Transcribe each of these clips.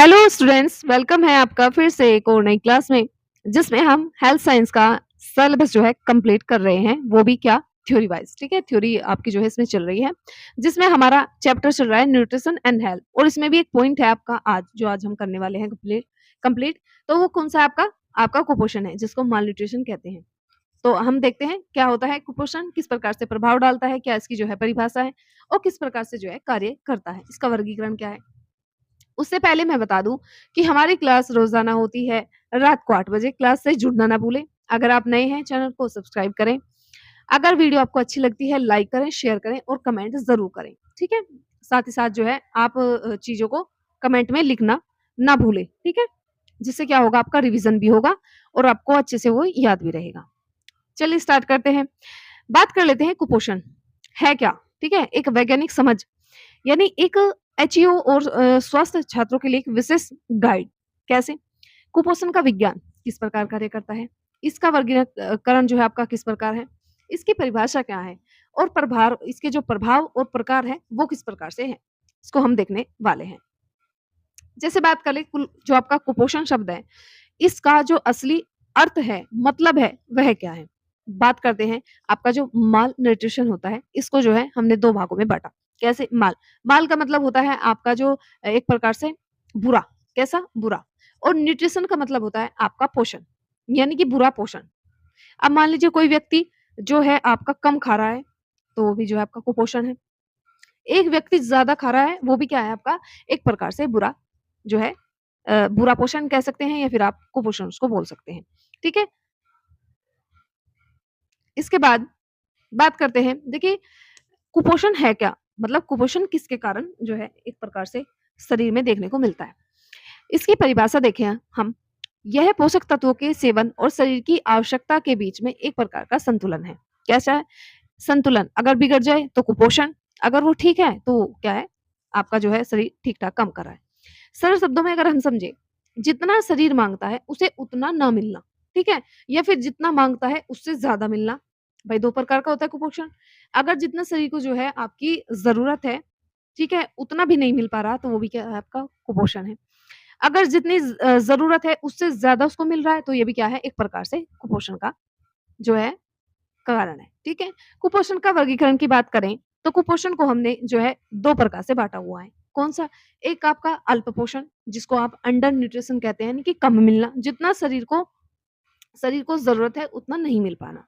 Hello students, welcome है आपका फिर से एक और नई क्लास में, जिसमें हम हेल्थ साइंस का सिलेबस जो है कंप्लीट कर रहे हैं। वो भी क्या, थ्योरी वाइज। ठीक है, थ्योरी आपकी जो है इसमें चल रही है, जिसमें हमारा चैप्टर चल रहा है न्यूट्रिशन एंड हेल्थ। और इसमें भी एक पॉइंट है आपका आज हम करने वाले हैं कंप्लीट। तो वो कौन सा है आपका आपका कुपोषण है, जिसको माल न्यूट्रिशन कहते हैं। तो हम देखते हैं क्या होता है कुपोषण, किस प्रकार से प्रभाव डालता है, क्या इसकी जो है परिभाषा है, और किस प्रकार से जो है कार्य करता है, इसका वर्गीकरण क्या है। उससे पहले मैं बता दूं कि हमारी क्लास रोजाना होती है रात को 8 बजे। क्लास से जुड़ना ना भूलें। अगर आप नए हैं, चैनल को सब्सक्राइब करें। अगर वीडियो आपको अच्छी लगती है, लाइक करें, शेयर करें और कमेंट जरूर करें। ठीक है, साथ ही साथ जो है आप चीजों को कमेंट में लिखना ना भूलें। ठीक है, जिससे क्या होगा, आपका रिवीजन भी होगा और आपको अच्छे से वो याद भी रहेगा। चलिए स्टार्ट करते हैं। बात कर लेते हैं कुपोषण है क्या। ठीक है, एक वैज्ञानिक समझ, यानी एक एचईओ और स्वस्थ छात्रों के लिए एक विशेष गाइड। कैसे कुपोषण का विज्ञान किस प्रकार कार्य करता है, इसका वर्गीकरण जो है आपका किस प्रकार है, इसकी परिभाषा क्या है, और प्रभाव, इसके जो प्रभाव और प्रकार है वो किस प्रकार से है, इसको हम देखने वाले हैं। जैसे बात कर ले जो आपका कुपोषण शब्द है, इसका जो असली अर्थ है, मतलब है, वह क्या है। बात करते हैं आपका जो माल न्यूट्रिशन होता है, इसको जो है हमने दो भागों में बांटा। कैसे माल माल का मतलब होता है आपका जो एक प्रकार से बुरा, कैसा बुरा। और न्यूट्रिशन का मतलब होता है आपका पोषण, यानी कि बुरा पोषण। अब मान लीजिए कोई व्यक्ति जो है आपका कम खा रहा है, तो वो भी जो है आपका कुपोषण है। एक व्यक्ति ज्यादा खा रहा है, वो भी क्या है आपका एक प्रकार से बुरा जो है, बुरा पोषण कह सकते हैं, या फिर आप कुपोषण उसको बोल सकते हैं। ठीक है, इसके बाद बात करते हैं। देखिए कुपोषण है क्या, मतलब कुपोषण किसके कारण जो है एक प्रकार से शरीर में देखने को मिलता है। इसकी परिभाषा देखें हम, यह पोषक तत्वों के सेवन और शरीर की आवश्यकता के बीच में एक प्रकार का संतुलन है। कैसा है संतुलन, अगर बिगड़ जाए तो कुपोषण, अगर वो ठीक है तो क्या है आपका जो है शरीर ठीक ठाक काम कर रहा है। सरल शब्दों में अगर हम समझे, जितना शरीर मांगता है उसे उतना ना मिलना। ठीक है, या फिर जितना मांगता है उससे ज्यादा मिलना। भाई दो प्रकार का होता है कुपोषण। अगर जितना शरीर को जो है आपकी जरूरत है, ठीक है, उतना भी नहीं मिल पा रहा, तो वो भी क्या है आपका कुपोषण है। अगर जितनी जरूरत है उससे ज्यादा उसको मिल रहा है, तो ये भी क्या है एक प्रकार से कुपोषण का जो है कारण है। ठीक है, कुपोषण का वर्गीकरण की बात करें तो कुपोषण को हमने जो है दो प्रकार से बांटा हुआ है। कौन सा, एक आपका अल्प पोषण, जिसको आप अंडर न्यूट्रिशन कहते हैं, यानी कि कम मिलना, जितना शरीर को जरूरत है उतना नहीं मिल पाना।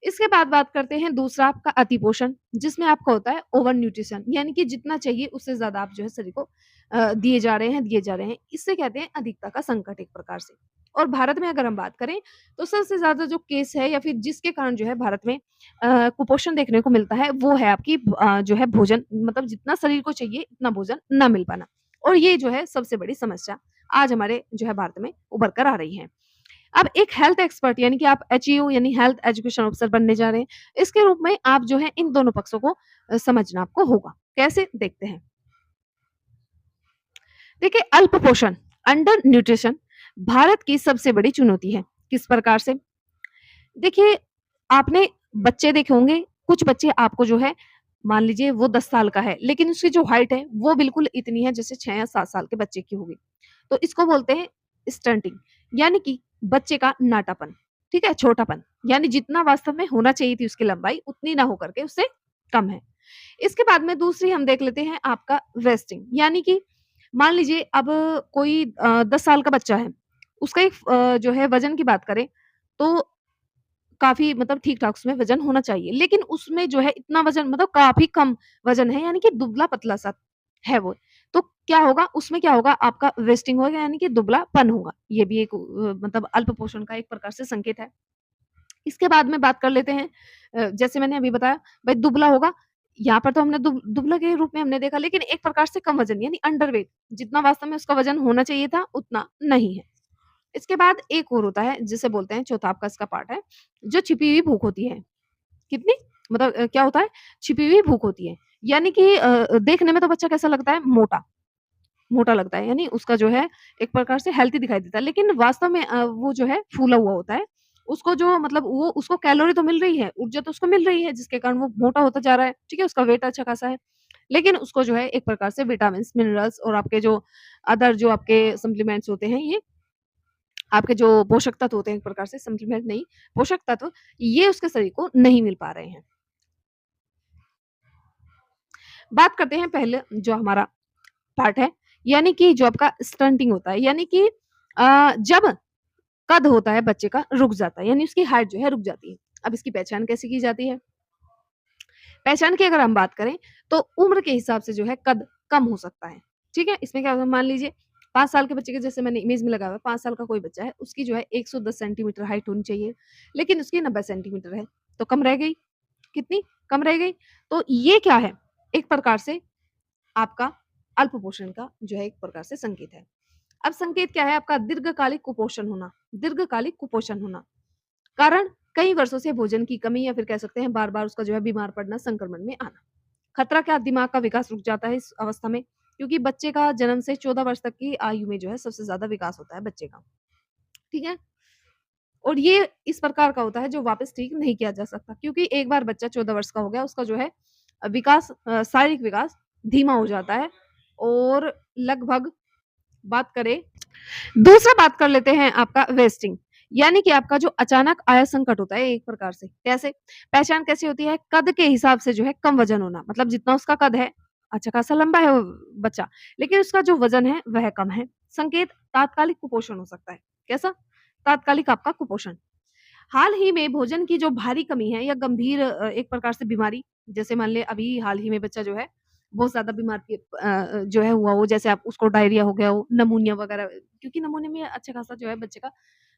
इसके बाद बात करते हैं दूसरा आपका अतिपोषण, जिसमें आपका होता है ओवर न्यूट्रिशन, यानी कि जितना चाहिए उससे ज्यादा आप जो है शरीर को दिए जा रहे हैं। इससे कहते हैं अधिकता का संकट एक प्रकार से। और भारत में अगर हम बात करें तो सबसे ज्यादा जो केस है, या फिर जिसके कारण जो है भारत में कुपोषण देखने को मिलता है, वो है आपकी जो है भोजन, मतलब जितना शरीर को चाहिए इतना भोजन ना मिल पाना। और ये जो है सबसे बड़ी समस्या आज हमारे जो है भारत में उभर कर आ रही है। अब एक हेल्थ एक्सपर्ट, यानी कि आप एचईओ यानी हेल्थ एजुकेशन ऑफिसर बनने जा रहे हैं, इसके रूप में आप जो है इन दोनों पक्षों को समझना आपको होगा। कैसे देखते हैं, देखिए अल्प पोषण, अंडर न्यूट्रिशन भारत की सबसे बड़ी चुनौती है। किस प्रकार से, देखिए आपने बच्चे देखे होंगे, कुछ बच्चे आपको जो है, मान लीजिए वो 10 साल का है, लेकिन उसकी जो हाइट है वो बिल्कुल इतनी है जैसे 6 या 7 साल के बच्चे की होगी। तो इसको बोलते हैं स्टंटिंग, यानी कि बच्चे का नाटापन। ठीक है, छोटापन, यानी जितना वास्तव में होना चाहिए थी उसकी लंबाई उतनी ना होकर के उससे कम है। इसके बाद में दूसरी हम देख लेते हैं आपका वेस्टिंग, यानी कि मान लीजिए अब कोई 10 साल का बच्चा है, उसका एक जो है वजन की बात करें तो काफ़ी मतलब ठीक-ठाक उसमें वज़न होना चाहिए। लेकिन उसमें जो है इतना वज़न, मतलब काफ़ी कम वज़न है, यानी कि दुबला-पतला सा है वो। तो क्या होगा, उसमें क्या होगा आपका वेस्टिंग होगा, यानी कि दुबलापन होगा। ये भी एक मतलब अल्प पोषण का एक प्रकार से संकेत है। इसके बाद में बात कर लेते हैं, जैसे मैंने अभी बताया भाई दुबला होगा, यहाँ पर तो हमने दुबला के रूप में हमने देखा, लेकिन एक प्रकार से कम वज़न, यानी अंडरवेट, जितना वास्तव में उसका वज़न होना चाहिए था उतना नहीं है। इसके बाद एक और होता है जिसे बोलते हैं, चौथा आपका इसका पार्ट है, जो छिपी हुई भूख होती है। कितनी, मतलब क्या होता है, छिपी हुई भूख होती है। यानी कि देखने में तो बच्चा कैसा लगता है, मोटा मोटा लगता है, यानी उसका जो है एक प्रकार से हेल्थी दिखाई देता है, लेकिन वास्तव में वो जो है फूला हुआ होता है। उसको जो मतलब वो उसको कैलोरी तो मिल रही है, ऊर्जा तो उसको मिल रही है, जिसके कारण वो मोटा होता जा रहा है। ठीक है, उसका वेट अच्छा खासा है, लेकिन उसको जो है एक प्रकार से विटामिन्स, मिनरल्स और आपके जो अदर जो आपके सप्लीमेंट्स होते हैं, ये आपके जो पोषक तत्व होते हैं, एक प्रकार से सप्लीमेंट नहीं, पोषक तत्व, ये उसके शरीर को नहीं मिल पा रहे हैं। बात करते हैं पहले जो हमारा पार्ट है, यानी कि जो आपका स्टंटिंग होता है, यानी कि जब कद होता है बच्चे का रुक जाता है, यानी उसकी हाइट जो है रुक जाती है। अब इसकी पहचान कैसे की जाती है? पहचान की अगर हम बात करें तो उम्र के हिसाब से जो है कद कम हो सकता है, ठीक है? इसमें क्या होता है, मान लीजिए 5 साल के बच्चे के, जैसे मैंने इमेज में लगा हुआ है, 5 साल का कोई बच्चा है, उसकी जो है 110 सेंटीमीटर हाइट होनी चाहिए, लेकिन उसकी 90 सेंटीमीटर है, तो कम रह गई। कितनी? कम रह गई। तो ये क्या है? एक प्रकार से आपका अल्प पोषण का जो है एक प्रकार से संकेत है। अब संकेत क्या है आपका? दीर्घकालिक कुपोषण होना, दीर्घकालिक कुपोषण होना। कारण कई वर्षों से भोजन की कमी, या फिर कह सकते हैं बार-बार उसका जो है बीमार पड़ना, संक्रमण में आना। खतरा क्या? दिमाग का विकास रुक जाता है इस अवस्था में, क्योंकि बच्चे का जन्म से 14 वर्ष तक की आयु में जो है सबसे ज़्यादा विकास होता है बच्चे का, ठीक है? और ये इस प्रकार का होता है जो वापस ठीक नहीं किया जा सकता, क्योंकि एक बार बच्चा 14 वर्ष का हो गया, उसका जो है विकास, शारीरिक विकास धीमा हो जाता है। और लगभग बात करें, दूसरा बात कर लेते हैं आपका वेस्टिंग, यानी कि आपका जो अचानक आय संकट होता है एक प्रकार से। कैसे? पहचान कैसी होती है? कद के हिसाब से जो है कम वजन होना, मतलब जितना उसका कद है, अच्छा खासा लंबा है वो बच्चा, लेकिन उसका जो वजन है वह कम है। संकेत तात्कालिक कुपोषण हो सकता है। कैसा? तात्कालिक आपका कुपोषण। हाल ही में भोजन की जो भारी कमी है, या गंभीर एक प्रकार से बीमारी, जैसे मान ले अभी हाल ही में बच्चा जो है बहुत ज़्यादा बीमार जो है हुआ हो, जैसे आप उसको डायरिया हो गया हो, निमोनिया वगैरह, क्योंकि निमोनिया में अच्छा खासा जो है बच्चे का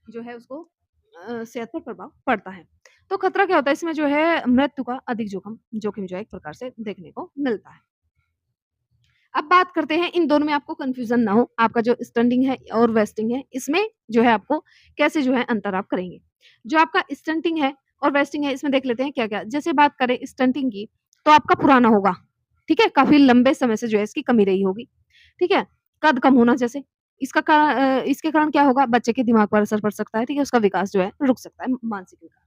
जो है उसको सेहत पर प्रभाव पड़ता है। तो खतरा क्या होता है इसमें? जो है मृत्यु का अधिक जोखिम जोखिम जो है एक प्रकार से देखने को मिलता है। अब बात करते हैं, इन दोनों में आपको कन्फ्यूज़न ना हो, आपका जो स्टंटिंग है और वेस्टिंग है, इसमें जो है आपको कैसे जो है अंतर आप करेंगे। जो आपका स्टंटिंग है और वेस्टिंग है, इसमें देख लेते हैं क्या-क्या। जैसे बात करें स्टंटिंग की, तो आपका पुराना होगा, ठीक है? काफ़ी लंबे समय से जो है इसकी कमी रही होगी, ठीक है? कद कम होना जैसे, इसके कारण क्या होगा? बच्चे के दिमाग पर असर पड़ सकता है, ठीक है? उसका विकास जो है रुक सकता है, मानसिक विकास।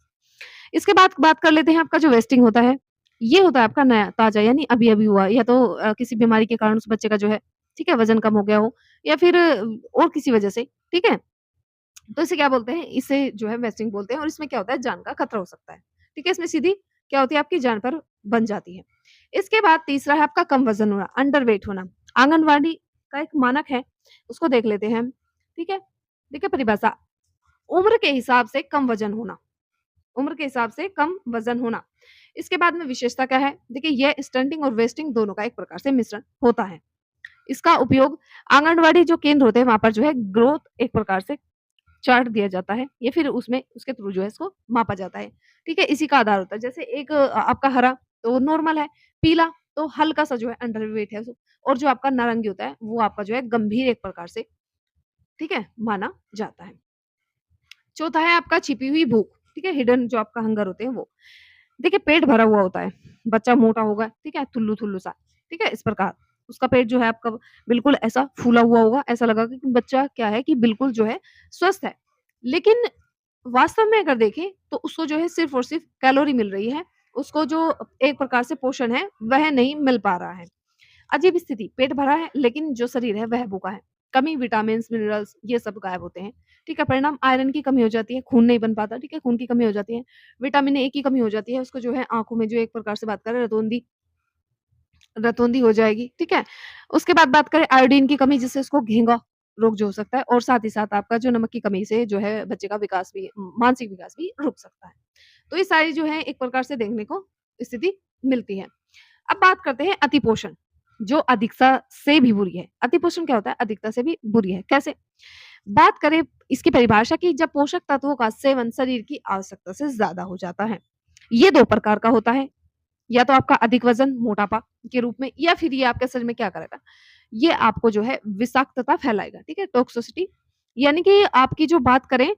इसके बाद बात कर लेते हैं आपका जो वेस्टिंग होता है, ये होता है आपका नया, ताज़ा, यानी अभी-अभी हुआ, या तो किसी बीमारी के कारण उस बच्चे का जो है, ठीक है, वज़न कम हो गया हो, या फिर और किसी वजह से, ठीक है? तो इसे क्या बोलते हैं? इसे जो है वेस्टिंग बोलते हैं, और इसमें क्या होता है? जान का खतरा हो सकता है, ठीक है? इसमें सीधी क्या होती है? आपकी जान पर बन जाती है। इसके बाद तीसरा है आपका कम वज़न होना, अंडरवेट होना। आंगनवाड़ी का एक मानक है, उसको देख लेते हैं हम, ठीक है? देखिए परिभाषा, उम्र के हिसाब से कम वज़न होना, उम्र के हिसाब से कम वज़न होना। इसके बाद में विशेषता क्या है? देखिए ये स्टंटिंग और वेस्टिंग दोनों का एक प्रकार से मिश्रण होता है। इसका उपयोग आंगनवाड़ी जो केंद्र होते हैं वहाँ पर जो है ग्रोथ एक प्रकार से चार्ट दिया जाता है, या फिर उसमें उसके थ्रू जो है इसको मापा जाता है। ठीक है? इसी का आधार होता है। जैसे एक आपका हरा तो नॉर्मल है, पीला तो हल्का-सा जो है अंडरवेट है, और जो आपका नारंगी होता है वो आपका जो है गंभीर एक प्रकार से, ठीक है, माना जाता है। चौथा है आपका छिपी हुई भूख, ठीक है? हिडन जो आपका हंगर होते हैं वो। देखिए पेट भरा हुआ होता है, बच्चा मोटा होगा, ठीक है? तुल्लू-तुल्लू सा, ठीक है? इस प्रकार। उसका पेट जो है आपका बिल्कुल ऐसा फूला हुआ होगा, ऐसा लगेगा कि बच्चा क्या है कि बिल्कुल जो है स्वस्थ है। लेकिन वास्तव में अगर देखें तो उसको जो है सिर्फ़ और सिर्फ़ कैलोरी मिल रही है, उसको जो एक प्रकार से पोषण है वह नहीं मिल पा रहा है। अजीब स्थिति, पेट भरा है लेकिन जो शरीर है वह भूखा है। कमी विटामिन्स, मिनरल्स ये सब गायब होते हैं। ठीक है? परिणाम आयरन की कमी हो जाती है, खून नहीं बन पाता, ठीक है? खून की कमी हो जाती है। विटामिन ए की कमी हो जाती है, उसको जो है आँखों में जो एक प्रकार से बात करें रतौंधी रतौंधी हो जाएगी, ठीक है? उसके बाद बात करें आयोडीन की कमी, जिससे उसको घेंघा रोग जो हो सकता है, और साथ ही साथ आपका जो नमक की कमी से जो है बच्चे का विकास भी, मानसिक विकास भी रुक सकता है। तो ये सारी जो है एक प्रकार से देखने को स्थिति मिलती है। अब बात करते हैं अतिपोषण, जो अधिकता से भी बुरी है। अतिपोषण क्या होता है? अधिकता से भी बुरी है। कैसे? बात करें इसकी परिभाषा की, जब पोषक तत्वों का सेवन शरीर की आवश्यकता से ज़्यादा हो जाता है। ये 2 प्रकार का होता है, या तो आपका अधिक वज़न, मोटापा के रूप में, या फिर ये आपके शरीर में क्या करेगा? ये आपको जो है विषाक्तता फैलाएगा, ठीक है? टॉक्सिसिटी, यानी कि आपकी जो बात करें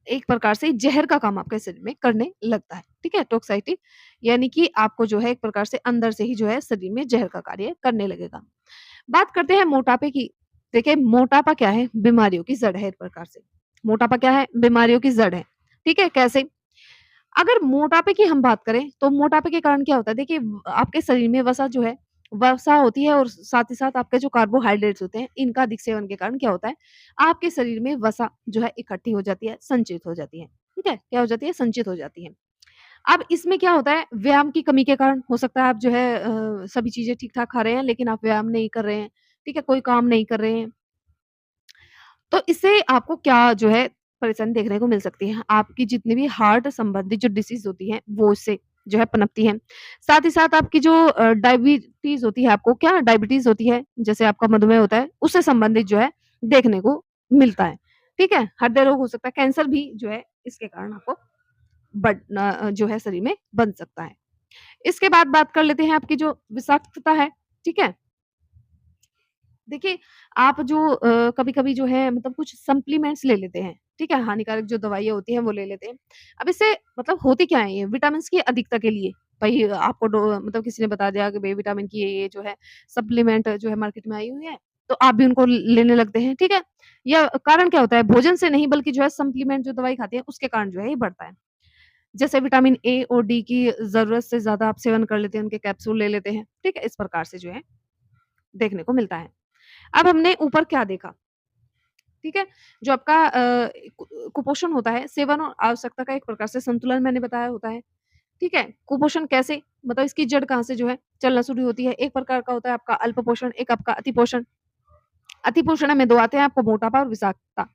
एक प्रकार से ज़हर का काम आपके शरीर में करने लगता है, ठीक है? टॉक्साइटी यानी कि आपको जो है एक प्रकार से अंदर से ही जो है शरीर में ज़हर का कार्य करने लगेगा। बात करते हैं मोटापे की। देखिए मोटापा क्या है? बीमारियों की जड़ है एक प्रकार से। मोटापा क्या है? बीमारियों की जड़ है, ठीक है? कैसे? अगर मोटापे की हम बात करें, तो मोटापे के कारण क्या होता है, देखिए आपके शरीर में वसा जो है, वसा होती है और साथ ही साथ आपके जो कार्बोहाइड्रेट्स होते हैं, इनका अधिक सेवन के कारण क्या होता है, आपके शरीर में वसा जो है इकट्ठी हो जाती है, संचित हो जाती है। ठीक है? क्या हो जाती है? संचित हो जाती है। अब इसमें क्या होता है, व्यायाम की कमी के कारण हो सकता है आप जो है सभी चीज़ें ठीक-ठाक खा रहे हैं, लेकिन आप व्यायाम नहीं कर रहे हैं, ठीक है? कोई काम नहीं कर रहे हैं। तो इससे आपको क्या जो है परेशानी देखने को मिल सकती है। आपकी जितनी भी हार्ट संबंधित जो डिसीज़ होती हैं, वो इससे जो है पनपती हैं। साथ ही साथ आपकी जो डायबिटीज़ होती है, आपको क्या डायबिटीज़ होती है, जैसे आपका मधुमेह होता है, उससे संबंधित जो है देखने को मिलता है। ठीक है? हृदय रोग हो सकता है, कैंसर भी जो है इसके कारण आपको जो है शरीर में बन सकता है। इसके बाद बात कर लेते हैं आपकी जो विषाक्तता है, ठीक है? देखिए, आप जो कभी-कभी जो है मतलब कुछ सप्लीमेंट्स ले लेते हैं, ठीक है? हानिकारक जो दवाइयाँ होती हैं वो ले लेते हैं। अब इससे मतलब होती क्या है ये विटामिन्स की अधिकता के लिए भई आपको मतलब किसी ने बता दिया कि भई विटामिन की ये जो है सप्लीमेंट जो है मार्केट में आई हुई है, तो आप भी उनको लेने लगते हैं, ठीक है? या कारण क्या होता है भोजन से नहीं बल्कि जो है सप्लीमेंट जो दवाई खाते हैं उसके कारण जो है ये बढ़ता है। जैसे विटामिन ए और डी की ज़रूरत से ज़्यादा आप सेवन कर लेते हैं, उनके कैप्सूल ले लेते हैं, ठीक है? इस प्रकार से जो है देखने को मिलता है। अब हमने ऊपर क्या देखा, ठीक है? जो आपका कुपोषण होता है, सेवन और आवश्यकता का एक प्रकार से संतुलन मैंने बताया होता है, ठीक है? कुपोषण कैसे? मतलब इसकी जड़ कहाँ से जो है चलना शुरू होती है। एक प्रकार का होता है आपका अल्प पोषण, एक आपका अतिपोषण। अतिपोषण में 2 आते हैं आपको मोटापा और विषाक्तता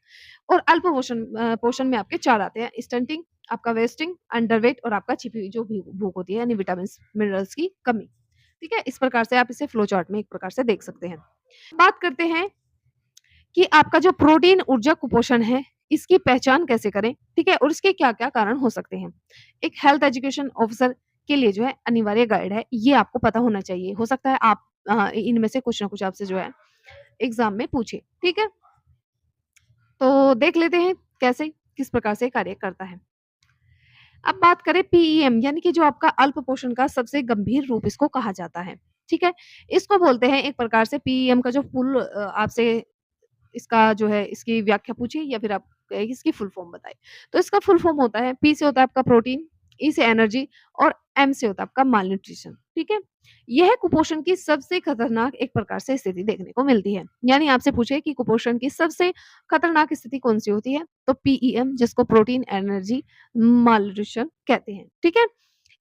और अल्प पोषण में आपके 4 आते हैं स्टंटिंग, आपका वेस्टिंग, अंडरवेट और आपका छिपी हुई जो भूख होती है यानी विटामिन्स, मिनरल्स की कमी। ठीक है? इस प्रकार से आप इसे फ्लो चार्ट में एक प्रकार से देख सकते हैं। बात करते हैं कि आपका जो प्रोटीन ऊर्जा कुपोषण है, इसकी पहचान कैसे करें, ठीक है? और इसके क्या-क्या कारण हो सकते हैं? एक हेल्थ एजुकेशन ऑफिसर के लिए जो है अनिवार्य गाइड है, ये आपको पता होना चाहिए। हो सकता है आप इनमें से कुछ ना कुछ आपसे जो है एग्ज़ाम में पूछे, ठीक है? तो देख लेते हैं कैसे, किस प्रकार से कार्य करता है। अब बात करें पीईएम यानी कि जो आपका अल्प पोषण का सबसे गंभीर रूप इसको कहा जाता है, ठीक है? इसको बोलते हैं एक प्रकार से पीईएम का जो फुल आपसे इसका जो है इसकी व्याख्या पूछिए या फिर आप इसकी फुल फॉर्म बताइए। तो इसका फुल फॉर्म होता है पी से होता है आपका प्रोटीन, ई से एनर्जी और एम से होता है आपका मालन्यूट्रिशन, ठीक है? यह कुपोषण की सबसे खतरनाक एक प्रकार से स्थिति देखने को मिलती है। यानी आपसे पूछे कि कुपोषण की सबसे खतरनाक स्थिति कौन-सी होती है? तो पीईएम जिसको प्रोटीन, एनर्जी, मालन्यूट्रिशन कहते हैं, ठीक है?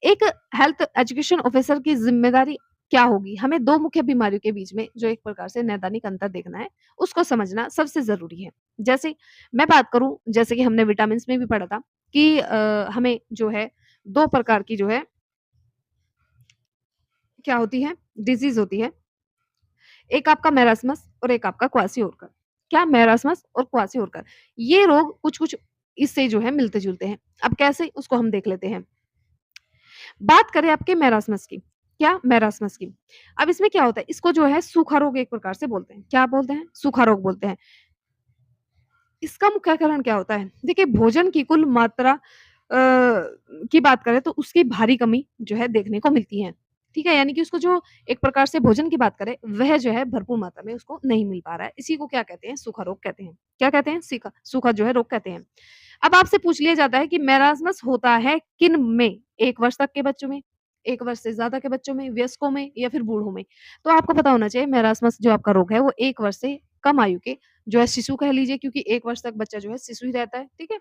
एक हेल्थ एजुकेशन ऑफिसर की ज़िम्मेदारी क्या होगी? हमें 2 मुख्य बीमारियों के बीच में जो एक प्रकार से नैदानिक अंतर देखना है, उसको समझना सबसे ज़रूरी है। जैसे मैं बात करूँ, जैसे कि हमने विटामिन्स में भी पढ़ा था कि हमें जो है 2 प्रकार की जो है क्या होती है, डिज़ीज़ होती है। एक आपका मेरास्मस और एक आपका क्वासिओरकर। क्या मेरास्मस और क्वासिओरकर, ये रोग कुछ-कुछ इससे जो है मिलते-जुलते हैं। अब कैसे उसको हम देख लेते हैं। बात करें आपके मेरास्मस की, क्या? मेरास्मस की। अब इसमें क्या होता है, इसको जो है सूखा रोग एक प्रकार से बोलते हैं। क्या बोलते हैं? सूखा रोग बोलते हैं। इसका मुख्य कारण क्या होता है? देखिए भोजन की कुल मात्रा की बात करें तो उसकी भारी कमी जो है देखने को मिलती है। ठीक है? यानी कि उसको जो एक प्रकार से भोजन की बात करें, वह जो है भरपूर मात्रा में उसको नहीं मिल पा रहा है। इसी को क्या कहते हैं? सूखा रोग कहते हैं। क्या कहते हैं? सूखा जो है रोग कहते हैं। अब आपसे पूछ लिया जाता है कि मेरास्मस होता है किन में? 1 वर्ष तक के बच्चों में, 1 वर्ष से ज़्यादा के बच्चों में, वयस्कों में या फिर बूढ़ों में? तो आपको पता होना चाहिए मेरास्मस जो आपका रोग है वो 1 वर्ष से कम आयु के जो है शिशु कह लीजिए क्योंकि 1 वर्ष तक बच्चा जो है शिशु ही रहता है, ठीक है?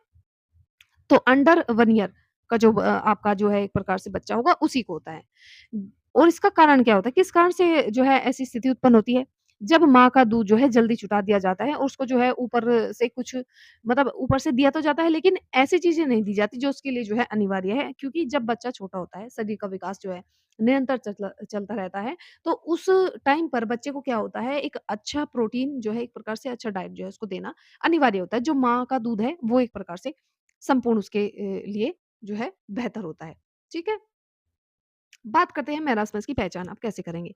तो अंडर 1 ईयर का जो आपका जो है एक प्रकार से बच्चा होगा उसी को होता है। और इसका कारण क्या होता है? किस कारण से जो है ऐसी स्थिति उत्पन्न होती है? जब माँ का दूध जो है जल्दी चुटा दिया जाता है और उसको जो है ऊपर से कुछ मतलब ऊपर से दिया तो जाता है लेकिन ऐसी चीज़ें नहीं दी जाती जो उसके लिए जो है अनिवार्य है। क्योंकि जब बच्चा छोटा होता है, शरीर का विकास जो है निरंतर चलता रहता है, तो उस टाइम पर बच्चे को क्या होता है एक अच्छा प्रोटीन जो है एक प्रकार से अच्छा डाइट जो है उसको देना अनिवार्य होता है। जो माँ का दूध है वो एक प्रकार से संपूर्ण उसके लिए जो है बेहतर होता है। ठीक है? बात करते हैं मेरास्मस की पहचान आप कैसे करेंगे?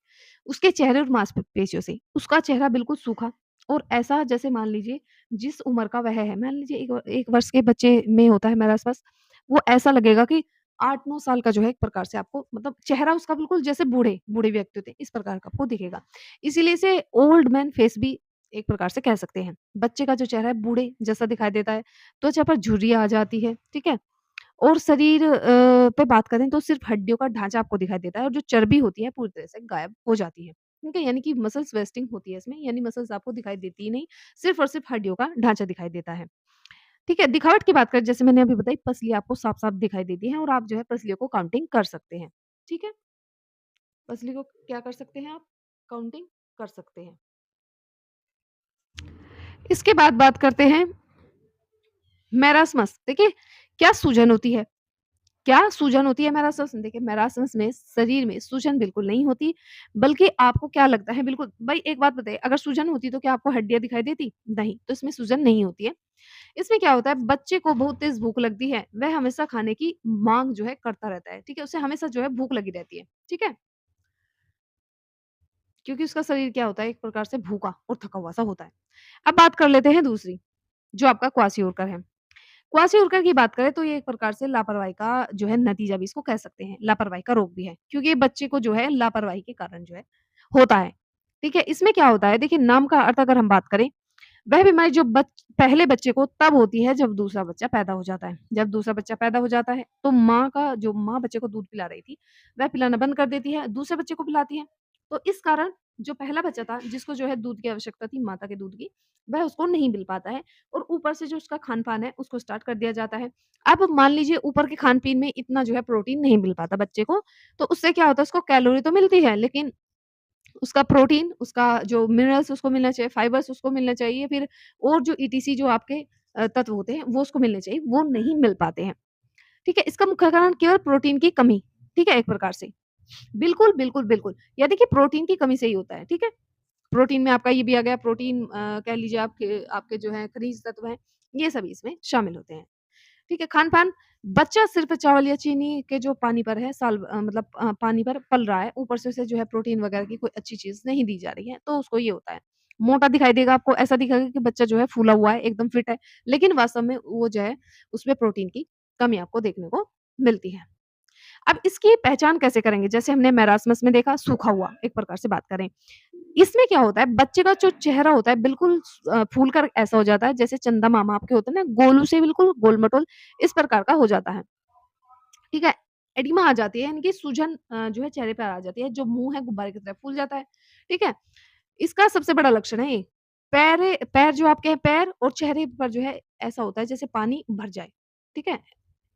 उसके चेहरे और मांसपेशियों से। उसका चेहरा बिल्कुल सूखा और ऐसा जैसे मान लीजिए जिस उम्र का वह है, मान लीजिए 1 वर्ष के बच्चे में होता है मेरास्मस, वो ऐसा लगेगा कि 8-9 साल का जो है एक प्रकार से आपको मतलब चेहरा उसका बिल्कुल जैसे बूढ़े व्यक्ति होते हैं, इस प्रकार का आपको दिखेगा। इसीलिए इसे ओल्ड मैन फेस भी एक प्रकार से कह सकते हैं। बच्चे का जो चेहरा है बूढ़े जैसा दिखाई देता है, त्वचा पर झुर्रियाँ आ जाती है, ठीक है? और शरीर पे बात करें तो सिर्फ़ हड्डियों का ढाँचा आपको दिखाई देता है और जो चर्बी होती है पूरी तरह से गायब हो जाती है। ठीक है? यानी कि मसल्स वेस्टिंग होती है इसमें, यानी मसल्स आपको दिखाई देती ही नहीं, सिर्फ़ और सिर्फ़ हड्डियों का ढाँचा दिखाई देता है। ठीक है? दिखावट की बात करें जैसे मैंने अभी बताई, पसली आपको साफ-साफ दिखाई देती है और आप जो है पसलियों को काउंटिंग कर सकते हैं। ठीक है? पसली को क्या कर सकते हैं आप? काउंटिंग कर सकते हैं। इसके बाद बात करते हैं मैरास्मस। देखिए, क्या सूजन होती है? क्या सूजन होती है मैरासमस में? देखिए, मैरासमस में शरीर में सूजन बिल्कुल नहीं होती, बल्कि आपको क्या लगता है, बिल्कुल भाई एक बात बताइए, अगर सूजन होती तो क्या आपको हड्डियाँ दिखाई देती? नहीं, तो इसमें सूजन नहीं होती है। इसमें क्या होता है, बच्चे को बहुत तेज़ भूख लगती है, वह हमेशा खाने की माँग जो है करता रहता है, ठीक है? उसे हमेशा जो है भूख लगी रहती है, ठीक है? क्योंकि उसका शरीर क्या होता है, एक प्रकार से भूखा और थका हुआ सा होता है। अब बात कर लेते हैं दूसरी, जो आपका क्वाशियोरकर है। क्वाशियोरकर की बात करें तो ये एक प्रकार से लापरवाही का जो है नतीजा भी इसको कह सकते हैं, लापरवाही का रोग भी है, क्योंकि ये बच्चे को जो है लापरवाही के कारण जो है होता है। ठीक है? इसमें क्या होता है, देखिए नाम का अर्थ अगर हम बात करें, वह बीमारी जो पहले बच्चे को तब होती है जब दूसरा बच्चा पैदा हो जाता है। जब दूसरा बच्चा पैदा हो जाता है तो माँ बच्चे को दूध पिला रही थी, वह पिलाना बंद कर देती है, दूसरे बच्चे को पिलाती है। तो इस कारण जो पहला बच्चा था जिसको जो है दूध की आवश्यकता थी, माता के दूध की, वह उसको नहीं मिल पाता है और ऊपर से जो उसका खान-पान है उसको स्टार्ट कर दिया जाता है। अब मान लीजिए ऊपर के खान-पीन में इतना जो है प्रोटीन नहीं मिल पाता बच्चे को, तो उससे क्या होता है, उसको कैलोरी तो मिलती है लेकिन उसका प्रोटीन, उसका जो मिनरल्स उसको मिलना चाहिए, फाइबर्स उसको मिलना चाहिए, फिर और जो ईटीसी जो आपके तत्व होते हैं, वो उसको मिलने चाहिए, वो नहीं मिल पाते हैं। ठीक है? इसका मुख्य कारण केवल प्रोटीन की कमी, ठीक है? एक प्रकार से। बिल्कुल, बिल्कुल, बिल्कुल। या देखिए प्रोटीन की कमी से ही होता है, ठीक है? प्रोटीन में आपका ये भी आ गया, प्रोटीन कह लीजिए आपके आपके जो हैं खनिज तत्व हैं, ये सभी इसमें शामिल होते हैं। ठीक है? खान-पान, बच्चा सिर्फ़ चावल या चीनी के जो पानी पर है, मतलब पानी पर पल रहा है, ऊपर से उसे जो है प्रोटीन वगैरह की कोई अच्छी चीज़ नहीं दी जा रही है, तो उसको ये होता है। मोटा दिखाई देगा आपको, ऐसा दिखेगा कि बच्चा जो है फूला हुआ है, एकदम फिट है, लेकिन वास्तव में वो जो है, उसमें प्रोटीन की कमी आपको देखने को मिलती है। अब इसकी पहचान कैसे करेंगे? जैसे हमने मैरास्मस में देखा सूखा हुआ, एक प्रकार से बात करें। इसमें क्या होता है, बच्चे का जो चेहरा होता है बिल्कुल फूल कर ऐसा हो जाता है जैसे चंदा मामा आपके होते हैं ना, गोलू से बिल्कुल गोल-मटोल इस प्रकार का हो जाता है। ठीक है? एडिमा आ जाती है, यानी कि सूजन जो है चेहरे पे आ जाती है, जो मुँह है गुब्बारे की तरह फूल जाता है। ठीक है? इसका सबसे बड़ा लक्षण है ये। पैर जो आपके हैं, पैर और चेहरे पर जो है ऐसा होता है जैसे पानी भर जाए। ठीक है?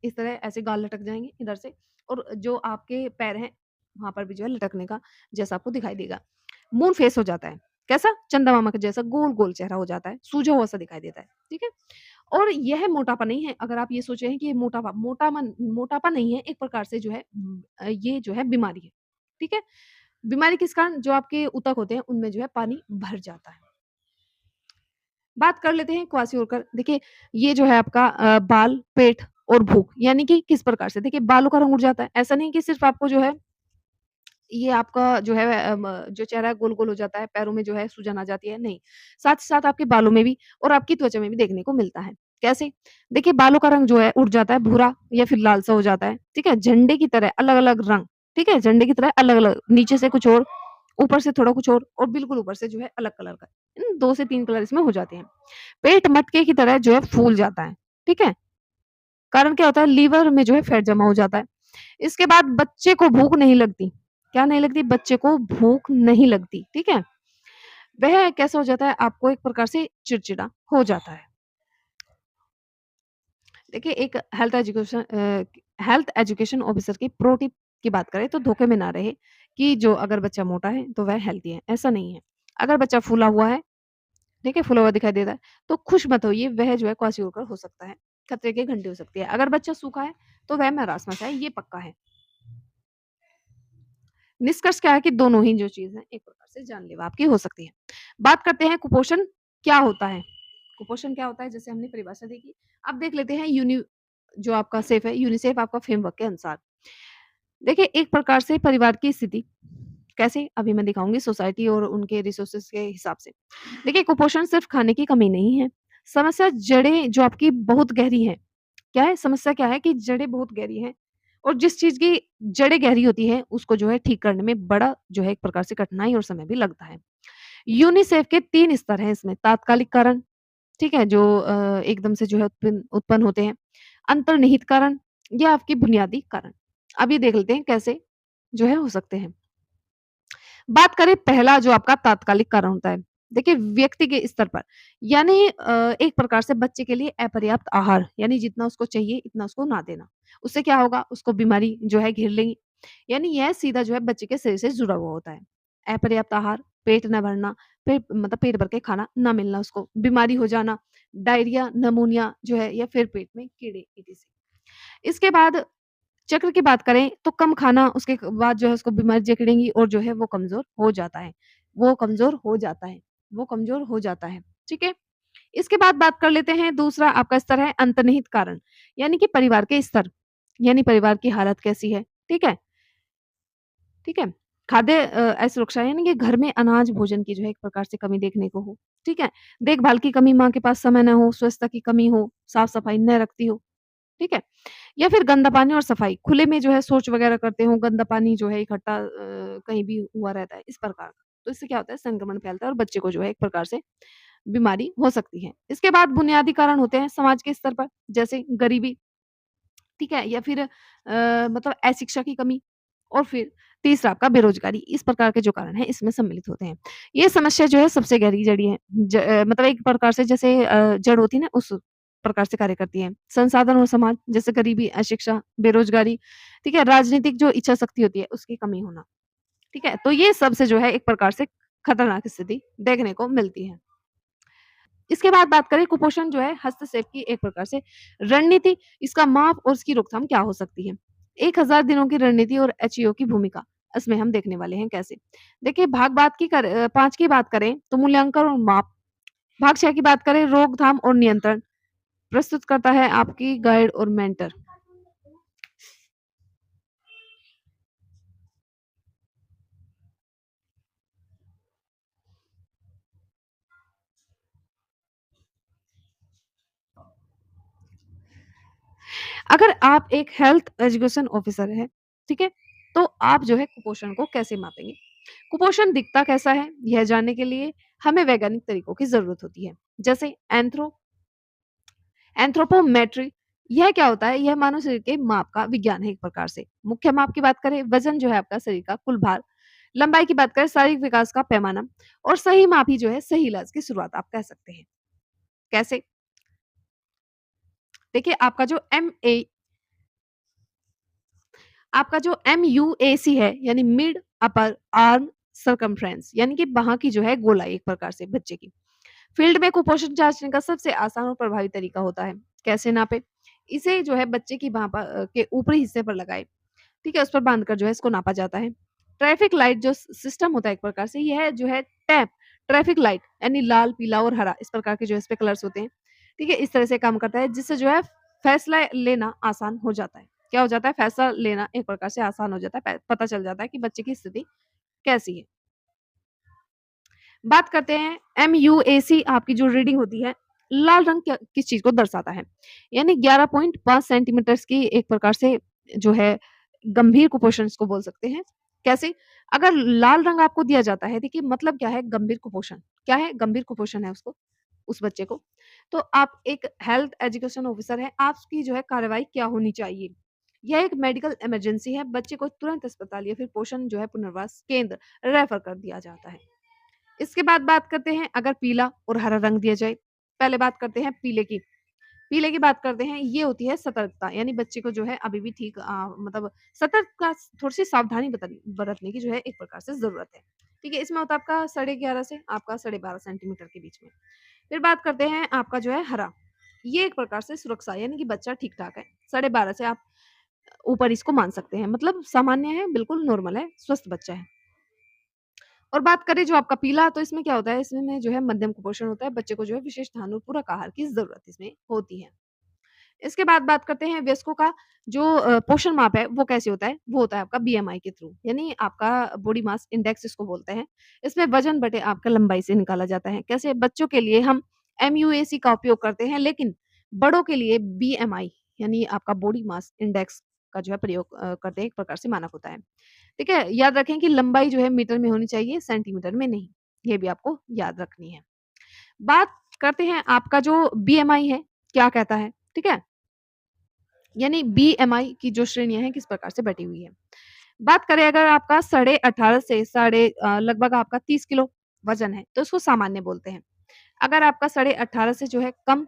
इस तरह ऐसे गाल लटक जाएँगे इधर से और जो आपके पैर हैं, वहाँ पर भी जो है लटकने का जैसा आपको दिखाई देगा। मून फेस हो जाता है। कैसा? चंदा मामा के जैसा गोल-गोल चेहरा हो जाता है, सूजा हुआ सा दिखाई देता है। ठीक है? और यह मोटापा नहीं है, अगर आप ये सोच रहे हैं कि ये मोटापा नहीं है, एक प्रकार से जो है ये जो है बीमारी है। ठीक है? बीमारी किस कारण? जो आपके ऊतक होते हैं, उनमें जो है पानी भर जाता है। बात कर लेते हैं क्वासिओरकर। देखिए, ये जो है आपका बाल, पेट और भूख, यानी कि किस प्रकार से? देखिए, बालों का रंग उड़ जाता है। ऐसा नहीं कि सिर्फ़ आपको जो है ये आपका जो है जो चेहरा है गोल-गोल हो जाता है, पैरों में जो है सूजन आ जाती है, नहीं। साथ ही साथ आपके बालों में भी और आपकी त्वचा में भी देखने को मिलता है। कैसे? देखिए, बालों का रंग जो है उड़ जाता है, भूरा या फिर लाल सा हो जाता है, ठीक है? झंडे की तरह अलग-अलग रंग, ठीक है? झंडे की तरह अलग-अलग, नीचे से कुछ और, ऊपर से थोड़ा कुछ और बिल्कुल ऊपर से जो है अलग कलर का। 2 से 3 कलर इसमें हो जाते हैं। पेट मटके की तरह जो है फूल जाता है, ठीक है? कारण क्या होता है, लीवर में जो है फैट जमा हो जाता है। इसके बाद बच्चे को भूख नहीं लगती। क्या नहीं लगती? बच्चे को भूख नहीं लगती, ठीक है? वह कैसा हो जाता है, आपको एक प्रकार से चिड़चिड़ा हो जाता है। देखिए, एक हेल्थ एजुकेशन ऑफिसर की प्रो टिप की बात करें तो धोखे में ना रहे कि जो अगर बच्चा मोटा है तो वह हेल्दी है, ऐसा नहीं है। अगर बच्चा फूला हुआ है, ठीक है, फूला हुआ दिखाई देता है, तो खुश मत होइए, वह जो है क्वाशियोकर हो सकता है, खतरे की घंटी हो सकती है। अगर बच्चा सूखा है, तो वह मैरास्मस है, ये पक्का है। निष्कर्ष क्या है कि दोनों ही जो चीज़ है, एक प्रकार से जानलेवा आपकी हो सकती है। बात करते हैं कुपोषण क्या होता है? कुपोषण क्या होता है? जैसे हमने परिभाषा देखी, अब देख लेते हैं जो आपका सेफ है, यूनिसेफ आपका फ्रेमवर्क के अनुसार। देखिए, एक प्रकार से परिवार की स्थिति, कैसे? अभी मैं दिखाऊँगी सोसाइटी और उनके रिसोर्सेज़ के हिसाब से। देखिए, कुपोषण सिर्फ़ खाने की कमी नहीं है, समस्या जड़ें जो आपकी बहुत गहरी हैं। क्या है? समस्या क्या है कि जड़ें बहुत गहरी हैं और जिस चीज़ की जड़ें गहरी होती हैं, उसको जो है ठीक करने में बड़ा जो है एक प्रकार से कठिनाई और समय भी लगता है। यूनिसेफ के 3 स्तर हैं इसमें, तात्कालिक कारण, ठीक है? जो एकदम से जो है उत्पन्न उत्पन्न होते हैं। अंतर्निहित कारण, ये आपके बुनियादी कारण। अब ये देख लेते हैं कैसे जो है हो सकते हैं। बात करें पहला जो आपका तात्कालिक कारण होता है। देखिए व्यक्ति के स्तर पर यानी एक प्रकार से बच्चे के लिए अपर्याप्त आहार यानी जितना उसको चाहिए इतना उसको ना देना। उससे क्या होगा उसको बीमारी जो है घेर लेगी। यानी यह सीधा जो है बच्चे के शरीर से जुड़ा हुआ होता है। अपर्याप्त आहार, पेट ना भरना, पेट भर के खाना ना मिलना उसको, बीमारी हो जाना, डायरिया, निमोनिया जो है या फिर पेट में कीड़े ईटीसी। इसके बाद चक्र की बात करें तो कम खाना उसके बाद जो है उसको बीमारी जकड़ेंगी और जो है वो कमज़ोर हो जाता है। वो कमज़ोर हो जाता है, वो कमज़ोर हो जाता है, ठीक है? इसके बाद बात कर लेते हैं दूसरा आपका स्तर है अंतर्निहित कारण, यानी कि परिवार के स्तर, यानी परिवार की हालत कैसी है, ठीक है? ठीक है? खाद्य असुरक्षा यानी कि घर में अनाज भोजन की जो है एक प्रकार से कमी देखने को हो, ठीक है? देखभाल की कमी, माँ के पास समय ना हो, स्वच्छता की कमी हो, साफ-सफाई न रखती हो, ठीक है? या फिर गंदा पानी और सफाई, खुले में जो है शौच वगैरह करते हो, गंदा पानी जो है इकट्ठा कहीं भी हुआ रहता है, इस प्रकार का। तो इससे क्या होता है संक्रमण फैलता है और बच्चे को जो है एक प्रकार से बीमारी हो सकती है। इसके बाद बुनियादी कारण होते हैं समाज के स्तर पर, जैसे गरीबी, ठीक है? या फिर मतलब अशिक्षा की कमी और फिर तीसरा आपका बेरोज़गारी। इस प्रकार के जो कारण हैं इसमें सम्मिलित होते हैं। ये समस्या जो है सबसे गहरी जड़ी है। मतलब एक प्रकार से जैसे जड़ होती है ना उस प्रकार से कार्य करती है। संसाधन और समाज जैसे गरीबी, अशिक्षा, बेरोज़गारी, ठीक है? राजनीतिक जो इच्छा शक्ति होती है उसकी कमी होना, ठीक है? तो ये सब से जो है एक प्रकार से खतरनाक स्थिति देखने को मिलती है। इसके बाद बात करें कुपोषण जो है हस्तक्षेप की एक प्रकार से रणनीति, इसका माप और उसकी रोकथाम क्या हो सकती है? 1000 दिनों की रणनीति और एचईओ की भूमिका, इसमें हम देखने वाले हैं कैसे। देखिए भाग बात की 5 की बात करें तो मूल्यांकन और माप, भाग 6 की बात करें रोकथाम और नियंत्रण, प्रस्तुत करता है आपकी गाइड और मेंटर। अगर आप एक हेल्थ एजुकेशन ऑफिसर हैं, ठीक है? तो आप जो है कुपोषण को कैसे मापेंगे? कुपोषण दिखता कैसा है? यह जानने के लिए हमें वैज्ञानिक तरीकों की ज़रूरत होती है। जैसे एंथ्रोपोमेट्री, यह क्या होता है? यह मानव शरीर के माप का विज्ञान है एक प्रकार से। मुख्य माप की बात करें, वज़न जो है आपका शरीर का कुल भार, लंबाई की बात करें, शारीरिक विकास का पैमाना और सही माप ही जो है सही इलाज की शुरुआत आप कह सकते हैं। कैसे? देखिए आपका जो MUAC है यानी मिड अपर आर्म सर्कमफ्रेंस यानी कि बाहाँ की जो है गोलाई एक प्रकार से बच्चे की। फील्ड में कुपोषण जाँचने का सबसे आसान और प्रभावी तरीका होता है। कैसे नापे? इसे जो है बच्चे की बाँह के ऊपरी हिस्से पर लगाएँ, ठीक है? उस पर बाँधकर जो है इसको नापा जाता है। ट्रैफिक लाइट जो सिस्टम होता है एक प्रकार से, यह जो है टैप ट्रैफिक लाइट यानी लाल, पीला और हरा इस प्रकार के जो है इस पे कलर्स होते हैं, ठीक है? इस तरह से काम करता है जिससे जो है फैसला लेना आसान हो जाता है। क्या हो जाता है? फैसला लेना एक प्रकार से आसान हो जाता है, पता चल जाता है कि बच्चे की स्थिति कैसी है। बात करते हैं MUAC आपकी जो रीडिंग होती है, लाल रंग क्या किस चीज़ को दर्शाता है? यानी 11.5 सेंटीमीटर्स की एक प्रकार से जो है गंभीर कुपोषण इसको बोल सकते हैं। कैसे? अगर लाल रंग आपको दिया जाता है, देखिए मतलब क्या है गंभीर कुपोषण। क्या है? गंभीर कुपोषण है उसको, उस बच्चे को। तो आप एक हेल्थ एजुकेशन ऑफिसर हैं, आपकी जो है कार्रवाई क्या होनी चाहिए? यह एक मेडिकल इमरजेंसी है, बच्चे को तुरंत अस्पताल या फिर पोषण जो है पुनर्वास केंद्र रेफर कर दिया जाता है। इसके बाद बात करते हैं अगर पीला और हरा रंग दिया जाए। पहले बात करते हैं पीले की। पीले की बात करते हैं, ये होती है सतर्कता यानी बच्चे को जो है अभी भी ठीक मतलब सतर्कता थोड़ी-सी सावधानी बरतने की जो है एक प्रकार से ज़रूरत है। ठीक है? इसमें होता है आपका 11.5 से आपका 12.5 सेंटीमीटर के बीच में। फिर बात करते हैं आपका जो है हरा। ये एक प्रकार से सुरक्षा यानी कि बच्चा ठीक-ठाक है। 12.5 से आप ऊपर इसको मान सकते हैं। मतलब सामान्य है, बिल्कुल नॉर्मल है, स्वस्थ बच्चा है। और बात करें जो आपका पीला तो इसमें क्या होता है, इसमें जो है मध्यम कुपोषण होता है, बच्चे को जो है विशेष ध्यान और पूरक आहार की ज़रूरत इसमें होती है। इसके बाद बात करते हैं वयस्कों का जो पोषण माप है वो कैसे होता है? वो होता है आपका बीएमआई के थ्रू यानी आपका बॉडी मास इंडेक्स इसको बोलते हैं। इसमें वज़न बटे आपका लंबाई से निकाला जाता है। कैसे? बच्चों के लिए हम एमयूएसी का उपयोग करते हैं लेकिन बड़ों के लिए बीएमआई यानी आपका बॉडी मास इंडेक्स का जो है प्रयोग करते हैं, एक प्रकार से मानक होता है। ठीक है? याद रखें कि लंबाई जो है मीटर में होनी चाहिए, सेंटीमीटर में नहीं। ये भी आपको याद रखनी है। बात करते हैं आपका जो बीएमआई है, क्या कहता है? ठीक है? यानी बीएमआई की जो श्रेणियाँ हैं किस प्रकार से बटी हुई है। बात करें अगर आपका साढ़े 18 से लगभग आपका 30 किलो वज़न है, तो उसको सामान्य बोलते हैं। अगर आपका साढ़े 18 से जो है कम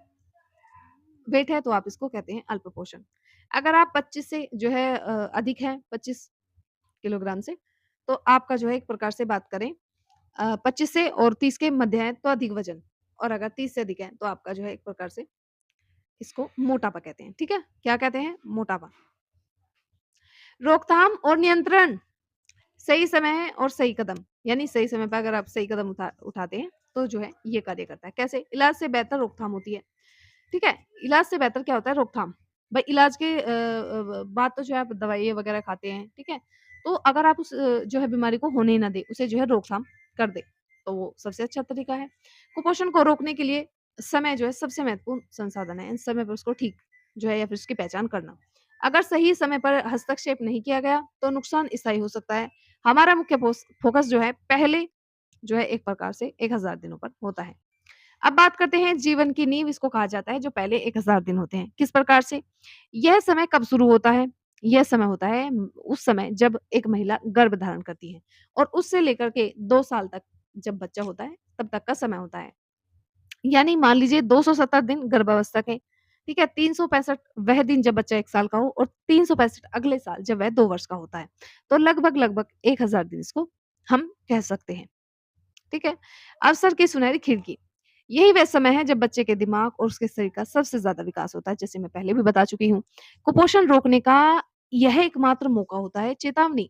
वेट है तो आप इसको कहते हैं अल्प पोषण। अगर आप 25 से जो है अधिक हैं 25 किलोग्राम से, तो आपका जो है एक प्रकार से बात करें 25 से और 30 के मध्य है तो अधिक वज़न और अगर 30 से अधिक है तो आपका जो है एक प्रकार से इसको मोटापा कहते हैं, ठीक है? क्या कहते हैं? मोटापा। रोकथाम और नियंत्रण, सही समय है और सही कदम, यानी सही समय पे अगर आप सही कदम उठाते हैं, तो जो है ये कार्य करता है। कैसे? इलाज से बेहतर रोकथाम होती है, ठीक है? इलाज से बेहतर क्या होता है? रोकथाम। भाई इलाज के बाद तो जो है आप दवाइयाँ वगैरह खाते हैं, ठीक है? तो अगर आप उस जो है बीमारी को होने ही ना दें, उसे जो है रोकथाम कर दें, तो वो सबसे अच्छा तरीका है। कुपोषण को रोकने के लिए समय जो है सबसे महत्वपूर्ण संसाधन है। इस समय पर उसको ठीक जो है या फिर उसकी पहचान करना। अगर सही समय पर हस्तक्षेप नहीं किया गया, तो नुकसान स्थायी हो सकता है। हमारा मुख्य फोकस जो है पहले जो है एक प्रकार से 1000 दिनों पर होता है। अब बात करते हैं जीवन की नींव इसको कहा जाता है जो पहले 1000 दिन होते हैं। किस प्रकार से? यह समय कब शुरू होता है? यह समय होता है उस समय जब एक महिला गर्भ धारण करती है और उससे लेकर के 2 साल तक जब बच्चा होता है, तब तक का समय होता है। यानी मान लीजिए 270 दिन गर्भावस्था के, ठीक है? 365 वह दिन जब बच्चा 1 साल का हो और 365 अगले साल जब वह 2 वर्ष का होता है। तो लगभग-लगभग 1000 दिन इसको हम कह सकते हैं। ठीक है? अवसर की सुनहरी खिड़की, यही वह समय है जब बच्चे के दिमाग और उसके शरीर का सबसे ज़्यादा विकास होता है, जैसे मैं पहले भी बता चुकी हूँ। कुपोषण रोकने का यह एकमात्र मौका होता है। चेतावनी,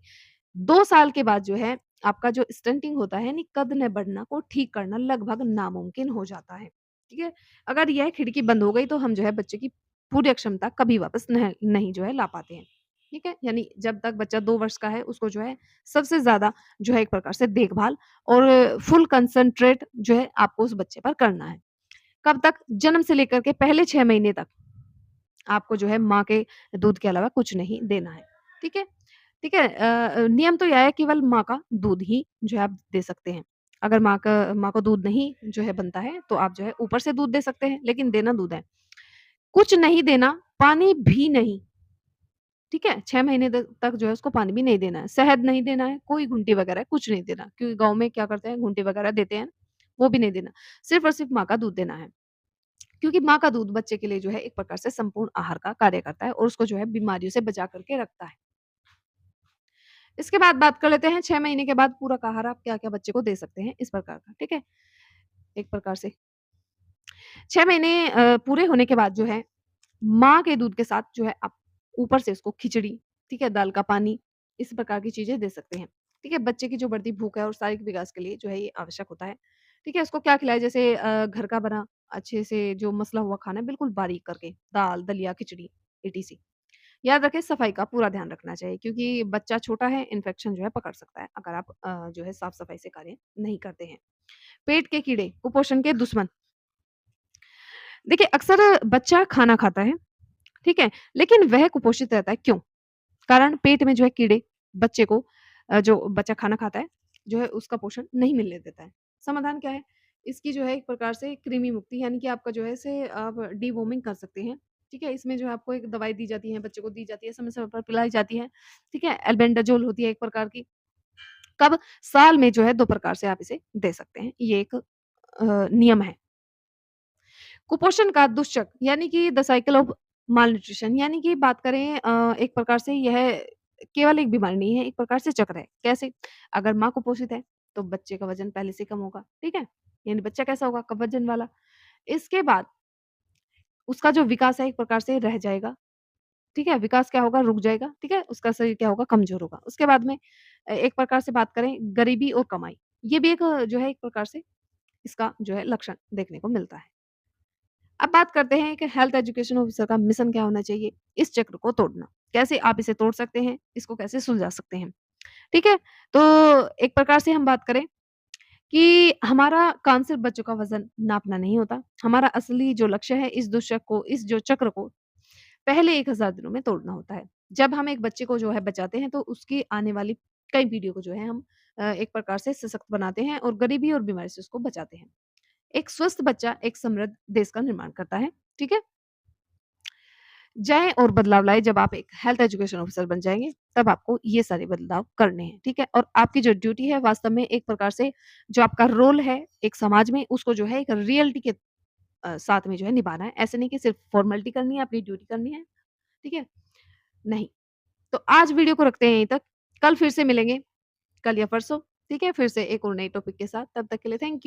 2 साल के बाद जो है आपका जो स्टंटिंग होता है यानी कद न बढ़ना को ठीक करना लगभग नामुमकिन हो जाता है। ठीक है? अगर यह खिड़की बंद हो गई तो हम जो है बच्चे की पूरी अक्षमता कभी वापस नहीं जो है ला पाते हैं। ठीक है? यानी जब तक बच्चा 2 वर्ष का है उसको जो है सबसे ज़्यादा जो है एक प्रकार से देखभाल और फुल कंसंट्रेट जो है आपको उस बच्चे पर करना है। कब तक? जन्म से लेकर के पहले 6 महीने तक आपको जो है माँ के दूध के अलावा कुछ नहीं देना है। ठीक है? ठीक है? नियम तो यह है केवल माँ का दूध ही जो है आप दे सकते हैं। अगर माँ को दूध नहीं जो है बनता है, तो आप जो है ऊपर से दूध दे सकते हैं, लेकिन देना दूध है। कुछ नहीं देना, पानी भी नहीं, ठीक है? 6 महीने तक जो है उसको पानी भी नहीं देना है, शहद नहीं देना है, कोई घुंटी वगैरह कुछ नहीं देना, क्योंकि गाँव में क्या करते हैं घुंटी वगैरह देते हैं, वो भी नहीं देना। सिर्फ़ और सिर्फ़ माँ का दूध देना है, क्योंकि माँ का दूध बच्चे के लिए जो है एक प्रकार से संपूर्ण आहार का कार्य करता है और उसको जो है बीमारियों से बचा कर के रखता है। इसके बाद बात कर लेते हैं 6 महीने के बाद पूरक आहार आप क्या-क्या बच्चे को दे सकते हैं, इस प्रकार का, ठीक है? एक प्रकार से 6 महीने पूरे होने के बाद जो है, माँ के दूध के साथ जो है आप ऊपर से उसको खिचड़ी, ठीक है? दाल का पानी, इस प्रकार की चीज़ें दे सकते हैं, ठीक है? बच्चे की जो बढ़ती भूख है और शारीरिक विकास के लिए जो है ये आवश्यक होता है, ठीक है? उसको क्या खिलाएँ जैसे घर का बना अच्छे से जो मसला हुआ खाना बिल्कुल बारीक करके, दाल, दलिया, खिचड़ी, ईटीसी। याद रखें सफाई का पूरा ध्यान रखना चाहिए क्योंकि बच्चा छोटा है, इन्फेक्शन जो है पकड़ सकता है अगर आप जो है साफ-सफाई से कार्य नहीं करते हैं। पेट के कीड़े, कुपोषण के दुश्मन। देखिए अक्सर बच्चा खाना खाता है, ठीक है? लेकिन वह कुपोषित रहता है, क्यों? कारण पेट में जो है कीड़े बच्चे को जो बच्चा खाना खाता है, जो है उसका पोषण नहीं मिलने देता है। समाधान क्या है? इसकी जो है एक प्रकार से कृमि मुक्ति यानी कि आपका जो है इसे आप डिवॉर्मिंग कर सकते हैं, ठीक है? इसमें जो है आपको एक दवाई दी जाती है, बच्चे को दी जाती है, समय-समय पर पिलाई जाती है, ठीक है? एल्बेंडाजोल होती है एक प्रकार की। कब? साल में जो है 2 प्रकार से आप इसे दे सकते हैं। ये एक नियम है। कुपोषण का दुष्चक्र यानी कि द साइकिल ऑफ मालन्यूट्रिशन यानी कि बात करें एक प्रकार से यह केवल एक बीमारी नहीं है, एक प्रकार से चक्र है। कैसे? अगर माँ कुपोषित है, तो बच्चे का वज़न पहले से कम होगा, ठीक है? यानी बच्चा कैसा होगा? कम वज़न वाला। इसके बाद उसका जो विकास है एक प्रकार से रह जाएगा, ठीक है? विकास क्या होगा? रुक जाएगा, ठीक है? उसका शरीर क्या होगा? कमज़ोर होगा। उसके बाद में एक प्रकार से बात करें गरीबी और कमाई, ये भी एक जो है एक प्रकार से इसका जो है लक्षण देखने को मिलता है। अब बात करते हैं कि हेल्थ एजुकेशन ऑफिसर का मिशन क्या होना चाहिए? इस चक्र को तोड़ना। कैसे आप इसे तोड़ सकते हैं? इसको कैसे सुलझा सकते हैं? ठीक है? तो एक प्रकार से हम बात करें कि हमारा काम सिर्फ़ बच्चों का वज़न नापना नहीं होता। हमारा असली जो लक्ष्य है इस दुष्चक्र को, इस जो चक्र को पहले 1000 दिनों में तोड़ना होता है। जब हम एक बच्चे को जो है बचाते हैं तो उसकी आने वाली कई पीढ़ियों को जो है हम एक प्रकार से सशक्त बनाते हैं और गरीबी और बीमारी से उसको बचाते हैं। एक स्वस्थ बच्चा एक समृद्ध देश का निर्माण करता है, ठीक है? जाएँ और बदलाव लाएँ। जब आप एक हेल्थ एजुकेशन ऑफिसर बन जाएँगे, तब आपको ये सारे बदलाव करने हैं, ठीक है? और आपकी जो ड्यूटी है वास्तव में एक प्रकार से जो आपका रोल है एक समाज में, उसको जो है एक रियलिटी के साथ में जो है निभाना है। ऐसे नहीं कि सिर्फ़ फॉर्मेलिटी करनी है, अपनी ड्यूटी करनी है, ठीक है? नहीं। तो आज वीडियो को रखते हैं यहीं तक। कल फिर से मिलेंगे, कल या परसों, ठीक है? फिर से एक और नए टॉपिक के साथ। तब तक के लिए थैंक यू।